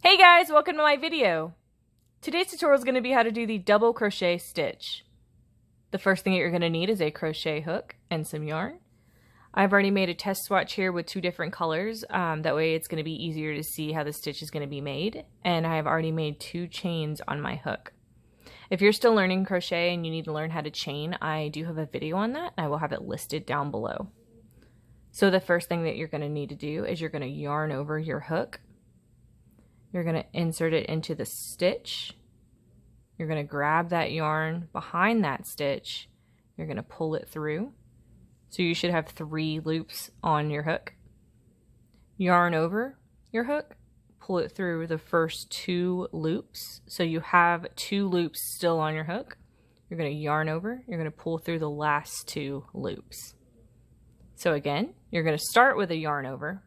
Hey guys, welcome to my video. Today's tutorial is going to be how to do the double crochet stitch. The first thing that you're going to need is a crochet hook and some yarn. I've already made a test swatch here with two different colors. That way it's going to be easier to see how the stitch is going to be made. And I have already made 2 chains on my hook. If you're still learning crochet and you need to learn how to chain, I do have a video on that. I will have it listed down below. So the first thing that you're going to need to do is you're going to yarn over your hook. You're going to insert it into the stitch. You're going to grab that yarn behind that stitch. You're going to pull it through. So you should have 3 loops on your hook. Yarn over your hook. Pull it through the first 2 loops. So you have 2 loops still on your hook. You're going to yarn over. You're going to pull through the last 2 loops. So again, you're going to start with a yarn over.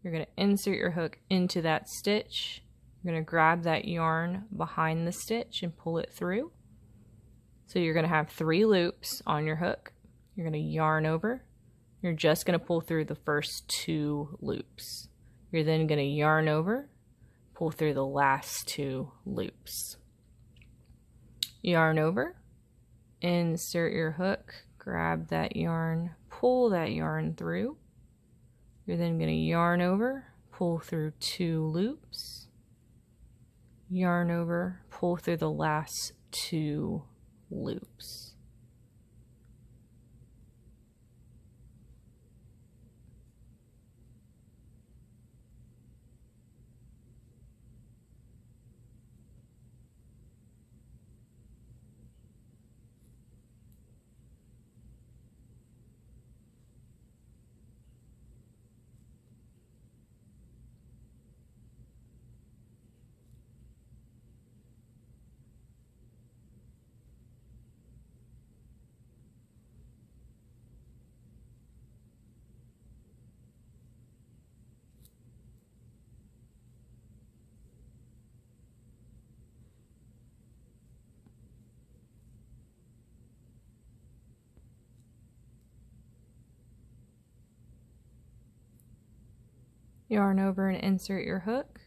You're going to insert your hook into that stitch. You're going to grab that yarn behind the stitch and pull it through. So you're going to have 3 loops on your hook. You're going to yarn over. You're just going to pull through the first 2 loops. You're then going to yarn over, pull through the last 2 loops. Yarn over, insert your hook, grab that yarn, pull that yarn through. You're then going to yarn over, pull through 2 loops, yarn over, pull through the last 2 loops. Yarn over and insert your hook.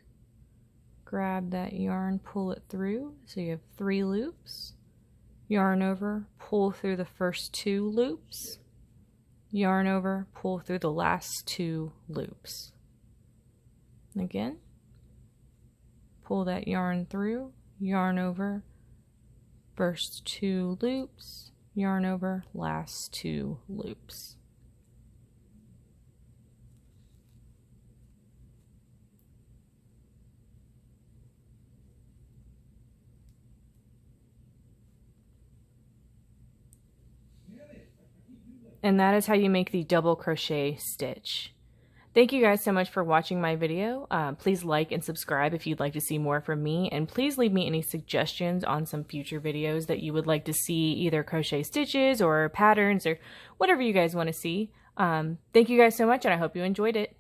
Grab that yarn, pull it through. So you have 3 loops. Yarn over, pull through the first 2 loops. Yarn over, pull through the last 2 loops. Again, pull that yarn through, yarn over, first 2 loops, yarn over, last 2 loops. And that is how you make the double crochet stitch. Thank you guys so much for watching my video. Please like and subscribe if you'd like to see more from me, and please leave me any suggestions on some future videos that you would like to see, either crochet stitches or patterns or whatever you guys want to see. Thank you guys so much, and I hope you enjoyed it.